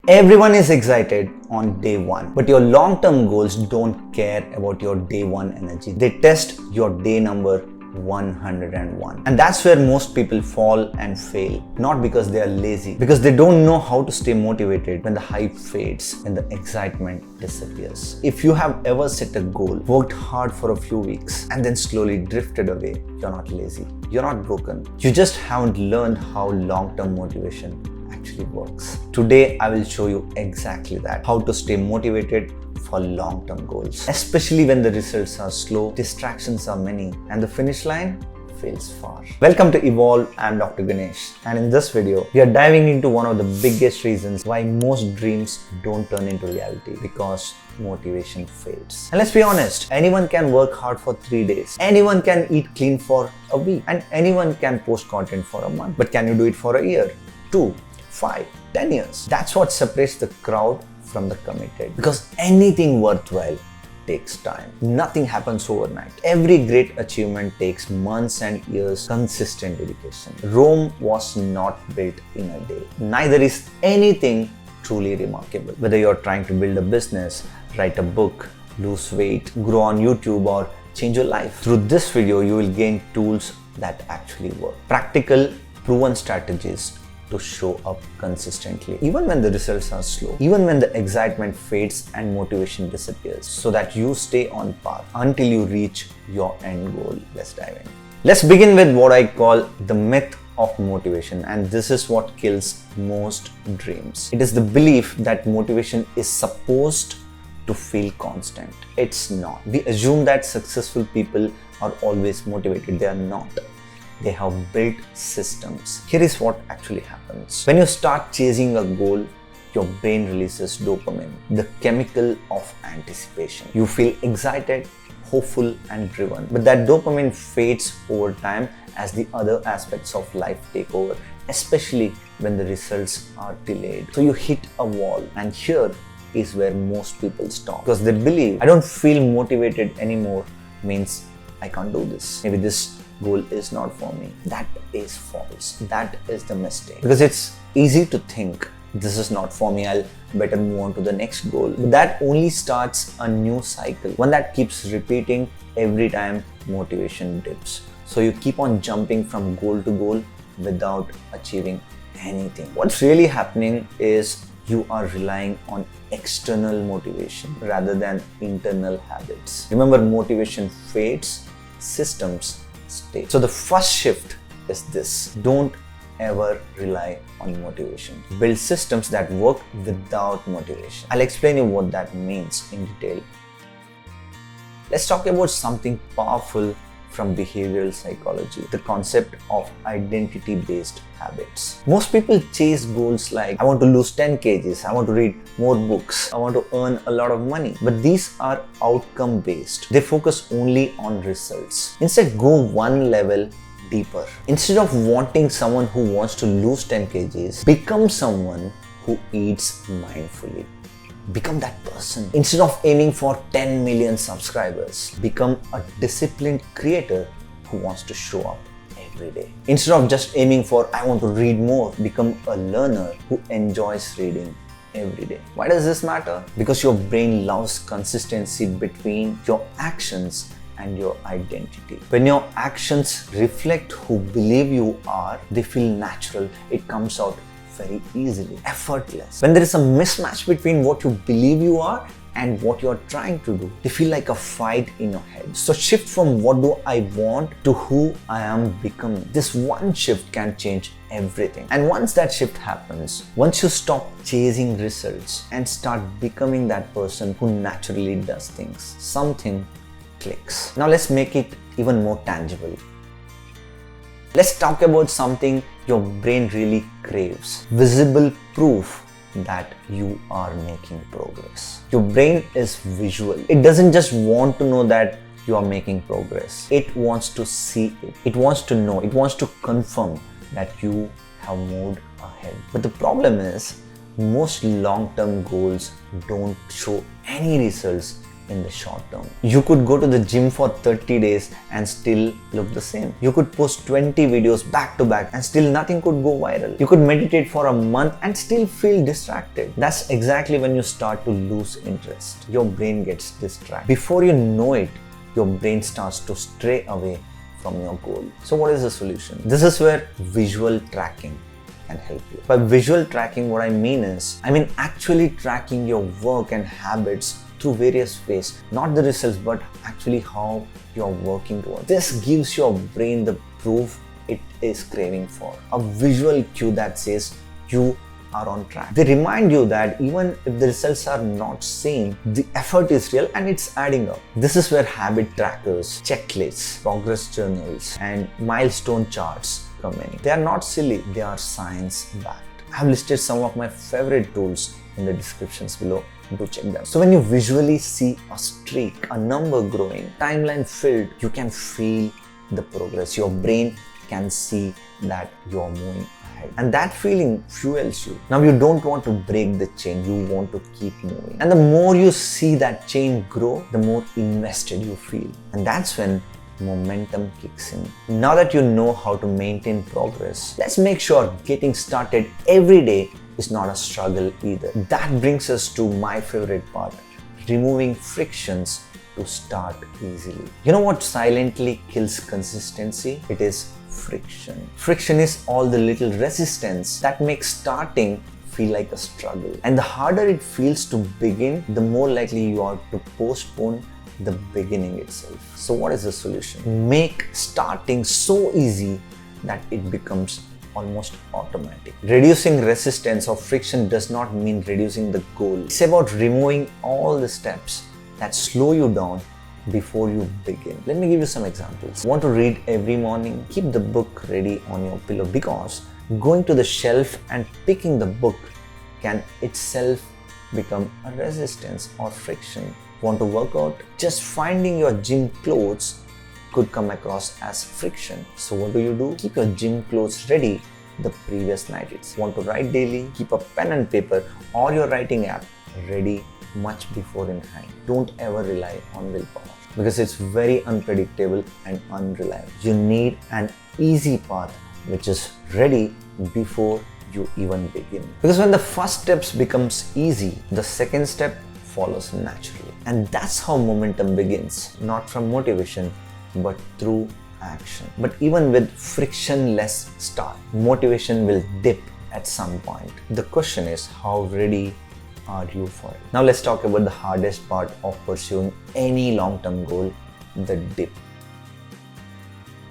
Everyone is excited on day one, but your long-term goals don't care about your day one energy. They test your day number 101. And that's where most people fall and fail. Not because they are lazy, because they don't know how to stay motivated when the hype fades, when the excitement disappears. If you have ever set a goal, worked hard for a few weeks, and then slowly drifted away, you're not lazy. You're not broken. You just haven't learned how long-term motivation actually works. Today, I will show you exactly that. How to stay motivated for long-term goals, especially when the results are slow, distractions are many, and the finish line feels far. Welcome to Evolve. I'm Dr. Ganesh, and in this video, we are diving into one of the biggest reasons why most dreams don't turn into reality, because motivation fades. And let's be honest, anyone can work hard for 3 days, anyone can eat clean for a week, and anyone can post content for a month. But can you do it for a year, 2, 5, 10 years? That's what separates the crowd from the committed. Because anything worthwhile takes time. Nothing happens overnight. Every great achievement takes months and years, consistent dedication. Rome was not built in a day. Neither is anything truly remarkable. Whether you're trying to build a business, write a book, lose weight, grow on YouTube, or change your life. Through this video, you will gain tools that actually work. Practical, proven strategies to show up consistently, even when the results are slow, even when the excitement fades and motivation disappears, so that you stay on path until you reach your end goal. Let's dive in. Let's begin with what I call the myth of motivation, and this is what kills most dreams. It is the belief that motivation is supposed to feel constant. It's not. We assume that successful people are always motivated. They are not. They have built systems. Here is what actually happens. When you start chasing a goal, your brain releases dopamine, the chemical of anticipation. You feel excited, hopeful, and driven. But that dopamine fades over time as the other aspects of life take over, especially when the results are delayed. So you hit a wall, and here is where most people stop. Because they believe, I don't feel motivated anymore means I can't do this. Maybe this goal is not for me. That is false. That is the mistake. Because it's easy to think, this is not for me, I'll better move on to the next goal. But that only starts a new cycle, one that keeps repeating every time motivation dips. So you keep on jumping from goal to goal without achieving anything. What's really happening is you are relying on external motivation rather than internal habits. Remember, motivation fades, systems stay. So the first shift is this: don't ever rely on motivation. Build systems that work without motivation. I'll explain you what that means in detail. Let's talk about something powerful from behavioral psychology, the concept of identity-based habits. Most people chase goals like, I want to lose 10 kgs, I want to read more books, I want to earn a lot of money. But these are outcome-based. They focus only on results. Instead, go one level deeper. Instead of wanting someone who wants to lose 10 kgs, become someone who eats mindfully. Become that person. Instead of aiming for 10 million subscribers, become a disciplined creator who wants to show up every day. Instead of just aiming for, I want to read more, become a learner who enjoys reading every day. Why does this matter? Because your brain loves consistency between your actions and your identity. When your actions reflect who believe you are, they feel natural. It comes out very easily, effortless. When there is a mismatch between what you believe you are and what you're trying to do, they feel like a fight in your head. So shift from what do I want to who I am becoming. This one shift can change everything. And once that shift happens, once you stop chasing results and start becoming that person who naturally does things, something clicks. Now let's make it even more tangible. Let's talk about something your brain really craves: visible proof that you are making progress. Your brain is visual. It doesn't just want to know that you are making progress. It wants to see it. It wants to know. It wants to confirm that you have moved ahead. But the problem is, most long-term goals don't show any results in the short term. You could go to the gym for 30 days and still look the same. You could post 20 videos back to back and still nothing could go viral. You could meditate for a month and still feel distracted. That's exactly when you start to lose interest. Your brain gets distracted. Before you know it, your brain starts to stray away from your goal. So what is the solution? This is where visual tracking can help you. By visual tracking, what I mean is, actually tracking your work and habits through various ways, not the results, but actually how you're working towards. This gives your brain the proof it is craving for. A visual cue that says you are on track. They remind you that even if the results are not seen, the effort is real and it's adding up. This is where habit trackers, checklists, progress journals, and milestone charts come in. They are not silly, they are science-backed. I have listed some of my favorite tools in the descriptions below. Do check them. So when you visually see a streak, a number growing, timeline filled, you can feel the progress. Your brain can see that you're moving ahead. And that feeling fuels you. Now you don't want to break the chain, you want to keep moving. And the more you see that chain grow, the more invested you feel. And that's when momentum kicks in. Now that you know how to maintain progress, let's make sure getting started every day is not a struggle either. That brings us to my favorite part, removing frictions to start easily. You know what silently kills consistency? It is friction. Friction is all the little resistance that makes starting feel like a struggle. And the harder it feels to begin, the more likely you are to postpone the beginning itself. So what is the solution? Make starting so easy that it becomes almost automatic. Reducing resistance or friction does not mean reducing the goal. It's about removing all the steps that slow you down before you begin. Let me give you some examples. Want to read every morning? Keep the book ready on your pillow, because going to the shelf and picking the book can itself become a resistance or friction. Want to work out? Just finding your gym clothes could come across as friction. So what do? Keep your gym clothes ready the previous night. Want to write daily? Keep a pen and paper or your writing app ready much before in hand. Don't ever rely on willpower, because it's very unpredictable and unreliable. You need an easy path which is ready before you even begin. Because when the first steps becomes easy, the second step follows naturally. And that's how momentum begins, not from motivation, but through action. But even with frictionless start, motivation will dip at some point. The question is, how ready are you for it? Now let's talk about the hardest part of pursuing any long-term goal, the dip.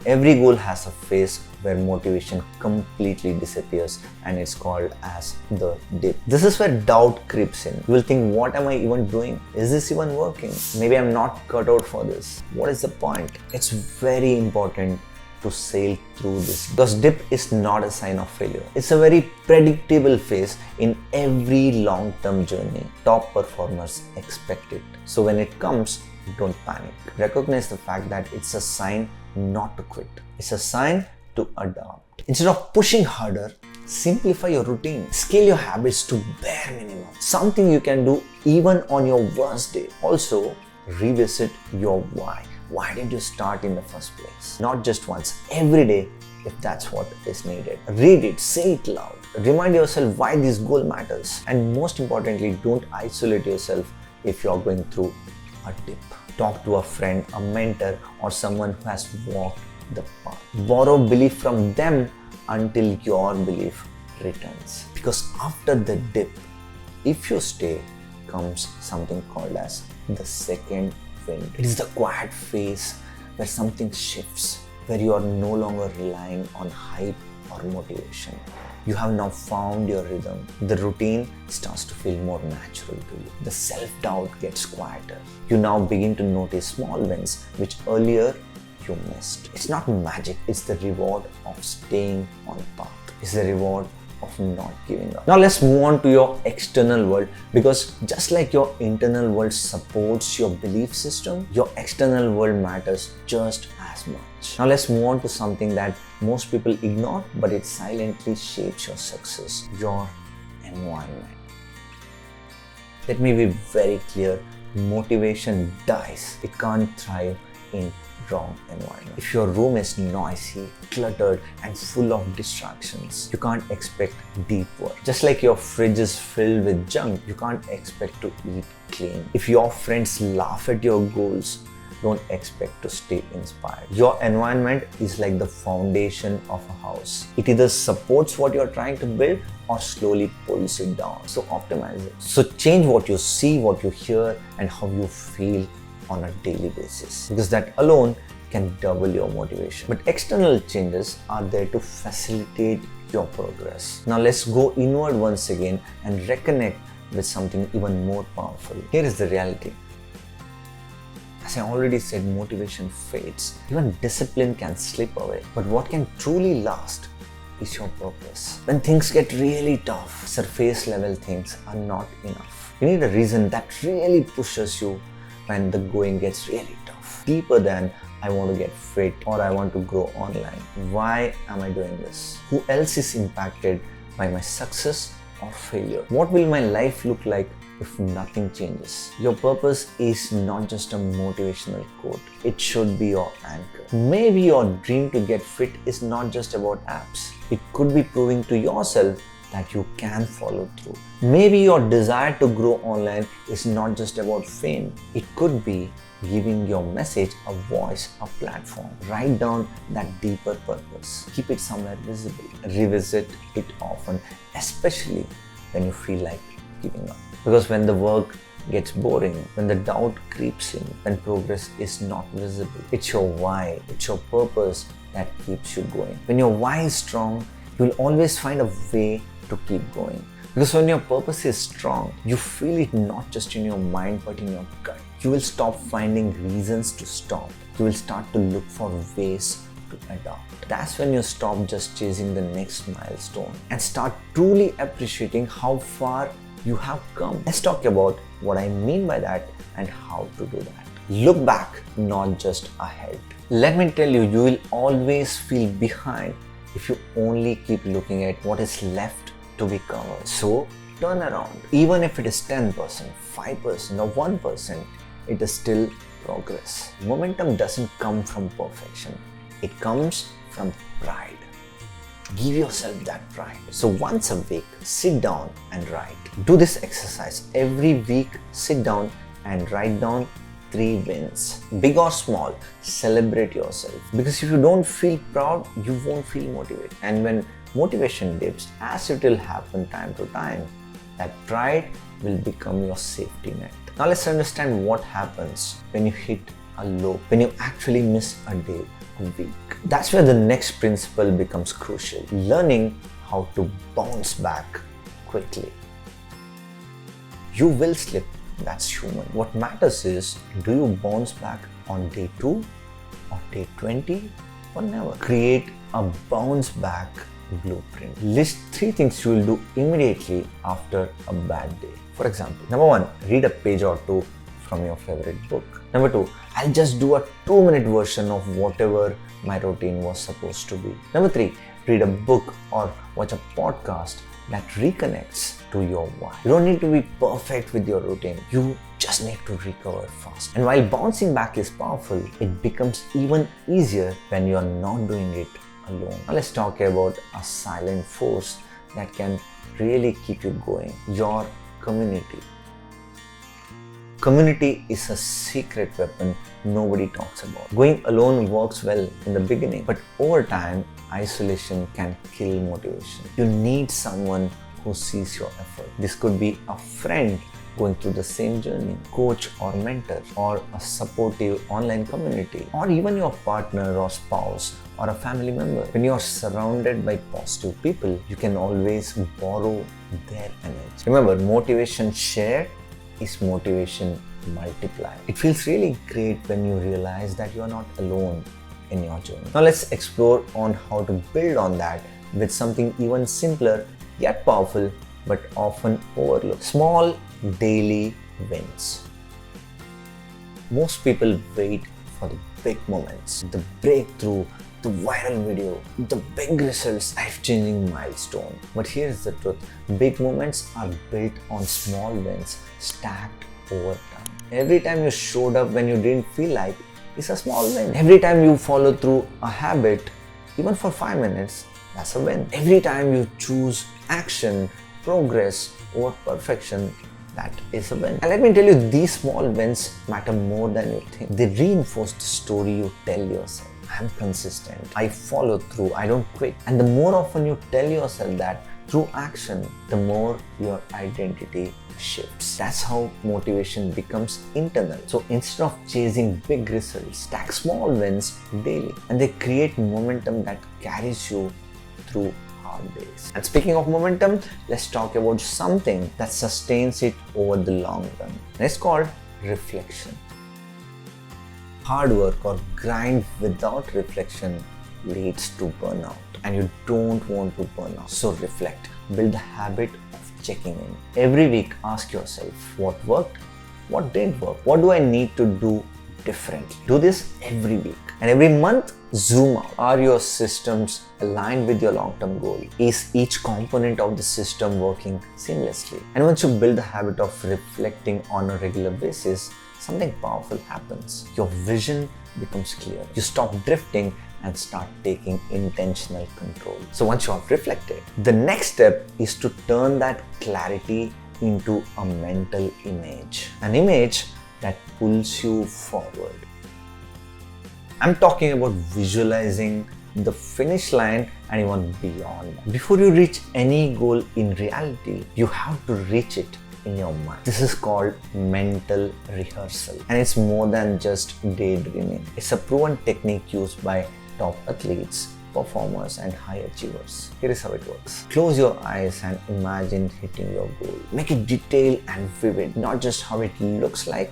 Every goal has a phase where motivation completely disappears, and it's called as the dip. This is where doubt creeps in. You will think, what am I even doing? Is this even working? Maybe I'm not cut out for this. What is the point? It's very important to sail through this, because dip is not a sign of failure. It's a very predictable phase in every long-term journey. Top performers expect it. So when it comes, don't panic. Recognize the fact that it's a sign not to quit. It's a sign to adapt. Instead of pushing harder, simplify your routine. Scale your habits to bare minimum. Something you can do even on your worst day. Also, revisit your why. Why did you start in the first place? Not just once, every day, if that's what is needed. Read it, say it loud. Remind yourself why this goal matters. And most importantly, don't isolate yourself if you're going through a dip. Talk to a friend, a mentor, or someone who has walked the path. Borrow belief from them until your belief returns. Because after the dip, if you stay, comes something called as the second wind. It is the quiet phase where something shifts, where you are no longer relying on hype or motivation. You have now found your rhythm. The routine starts to feel more natural to you. The self-doubt gets quieter. You now begin to notice small wins which earlier you missed. It's not magic, it's the reward of staying on path. It's the reward of not giving up. Now let's move on to your external world, because just like your internal world supports your belief system, your external world matters just as much. Now let's move on to something that most people ignore, but it silently shapes your success, your environment. Let me be very clear, motivation dies. It can't thrive in wrong environment. If your room is noisy, cluttered, and full of distractions, you can't expect deep work. Just like your fridge is filled with junk, you can't expect to eat clean. If your friends laugh at your goals, don't expect to stay inspired. Your environment is like the foundation of a house. It either supports what you're trying to build or slowly pulls it down. So optimize it. So change what you see, what you hear, and how you feel on a daily basis, because that alone can double your motivation. But external changes are there to facilitate your progress. Now let's go inward once again and reconnect with something even more powerful. Here is the reality. As I already said, motivation fades. Even discipline can slip away. But what can truly last is your purpose. When things get really tough, surface level things are not enough. You need a reason that really pushes you when the going gets really tough. Deeper than I want to get fit or I want to grow online. Why am I doing this? Who else is impacted by my success or failure? What will my life look like if nothing changes? Your purpose is not just a motivational quote. It should be your anchor. Maybe your dream to get fit is not just about abs. It could be proving to yourself that you can follow through. Maybe your desire to grow online is not just about fame. It could be giving your message a voice, a platform. Write down that deeper purpose. Keep it somewhere visible. Revisit it often, especially when you feel like giving up. Because when the work gets boring, when the doubt creeps in, when progress is not visible, it's your why, it's your purpose that keeps you going. When your why is strong, you will always find a way to keep going. Because when your purpose is strong, you feel it not just in your mind but in your gut. You will stop finding reasons to stop. You will start to look for ways to adopt. That's when you stop just chasing the next milestone and start truly appreciating how far you have come. Let's talk about what I mean by that and how to do that. Look back, not just ahead. Let me tell you, you will always feel behind if you only keep looking at what is left to be covered. So turn around. Even if it is 10%, 5% or 1%, it is still progress. Momentum doesn't come from perfection. It comes from pride. Give yourself that pride. So once a week, sit down and write. Do this exercise every week. Sit down and write down 3 wins. Big or small, celebrate yourself. Because if you don't feel proud, you won't feel motivated. And when motivation dips, as it will happen time to time, that pride will become your safety net. Now let's understand what happens when you hit a low, when you actually miss a day, a week. That's where the next principle becomes crucial. Learning how to bounce back quickly. You will slip. That's human. What matters is, do you bounce back on day 2 or day 20 or never? Create a bounce back blueprint. List 3 things you will do immediately after a bad day. For example, number 1, read a page or 2 from your favorite book. Number 2, I'll just do a 2-minute version of whatever my routine was supposed to be. Number 3, read a book or watch a podcast that reconnects to your why. You don't need to be perfect with your routine. You just need to recover fast. And while bouncing back is powerful, it becomes even easier when you are not doing it alone. Now let's talk about a silent force that can really keep you going. Your community. Community is a secret weapon nobody talks about. Going alone works well in the beginning, but over time, isolation can kill motivation. You need someone who sees your effort. This could be a friend going through the same journey, coach or mentor, or a supportive online community, or even your partner or spouse or a family member. When you are surrounded by positive people, you can always borrow their energy. Remember, motivation shared is motivation multiplied. It feels really great when you realize that you are not alone in your journey. Now let's explore on how to build on that with something even simpler yet powerful but often overlooked. Small daily wins. Most people wait for the big moments, the breakthrough, the viral video, the big results, life-changing milestone. But here's the truth. Big moments are built on small wins stacked over time. Every time you showed up when you didn't feel like is a small win. Every time you follow through a habit, even for 5 minutes, that's a win. Every time you choose action, progress over perfection, that is a win. And let me tell you, these small wins matter more than you think. They reinforce the story you tell yourself. I'm consistent, I follow through, I don't quit. And the more often you tell yourself that through action, the more your identity shifts. That's how motivation becomes internal. So instead of chasing big results, stack small wins daily, and they create momentum that carries you through hard days. And speaking of momentum, let's talk about something that sustains it over the long run. And it's called reflection. Hard work or grind without reflection leads to burnout, and you don't want to burn out. So reflect. Build the habit of checking in. Every week, ask yourself what worked, what didn't work, what do I need to do differently. Do this every week. And every month, zoom out. Are your systems aligned with your long-term goal? Is each component of the system working seamlessly? And once you build the habit of reflecting on a regular basis, something powerful happens. Your vision becomes clear. You stop drifting and start taking intentional control. So once you have reflected, the next step is to turn that clarity into a mental image. An image that pulls you forward. I'm talking about visualizing the finish line and even beyond. Before you reach any goal in reality, you have to reach it in your mind. This is called mental rehearsal, and it's more than just daydreaming. It's a proven technique used by top athletes, performers, and high achievers. Here is how it works. Close your eyes and imagine hitting your goal. Make it detailed and vivid, not just how it looks like,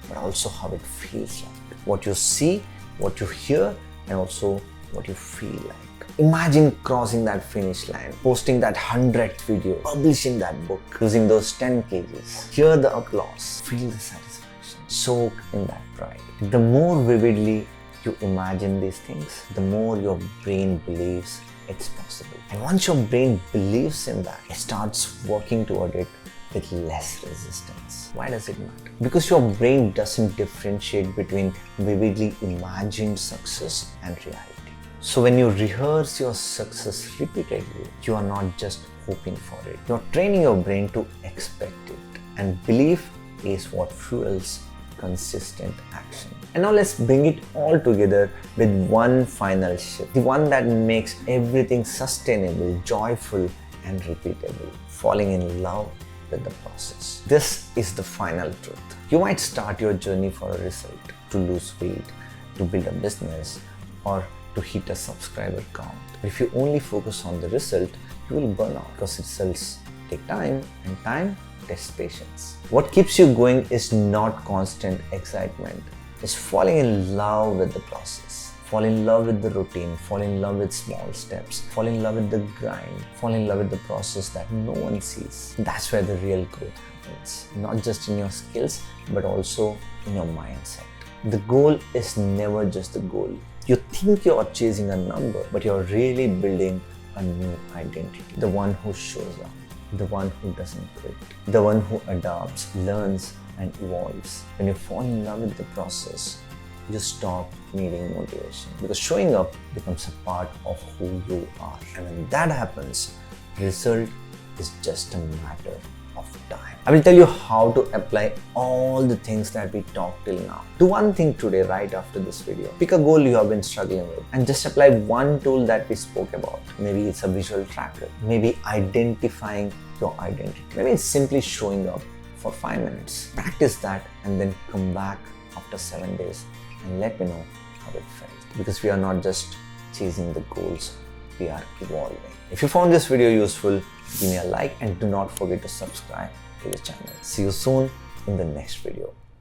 but also how it feels like. What you see, what you hear, and also what you feel like. Imagine crossing that finish line, posting that 100th video, publishing that book, losing those 10 kgs. Hear the applause, feel the satisfaction, soak in that pride. The more vividly you imagine these things, the more your brain believes it's possible. And once your brain believes in that, it starts working toward it with less resistance. Why does it matter? Because your brain doesn't differentiate between vividly imagined success and reality. So when you rehearse your success repeatedly, you are not just hoping for it. You're training your brain to expect it. And belief is what fuels consistent action. And now let's bring it all together with one final shift. The one that makes everything sustainable, joyful, and repeatable. Falling in love with the process. This is the final truth. You might start your journey for a result, to lose weight, to build a business, or to hit a subscriber count. But if you only focus on the result, you will burn out, because results take time, and time tests patience. What keeps you going is not constant excitement. It's falling in love with the process. Fall in love with the routine, fall in love with small steps, fall in love with the grind, fall in love with the process that no one sees. That's where the real growth happens. Not just in your skills, but also in your mindset. The goal is never just the goal. You think you're chasing a number, but you're really building a new identity. The one who shows up, the one who doesn't quit, the one who adapts, learns, and evolves. When you fall in love with the process, you stop needing motivation, because showing up becomes a part of who you are. And when that happens, result is just a matter of time. I will tell you how to apply all the things that we talked till now. Do one thing today right after this video. Pick a goal you have been struggling with and just apply one tool that we spoke about. Maybe it's a visual tracker, maybe identifying your identity, maybe it's simply showing up for 5 minutes. Practice that and then come back after 7 days and let me know how it felt. Because we are not just chasing the goals, we are evolving. If you found this video useful, give me a like and do not forget to subscribe to the channel. See you soon in the next video.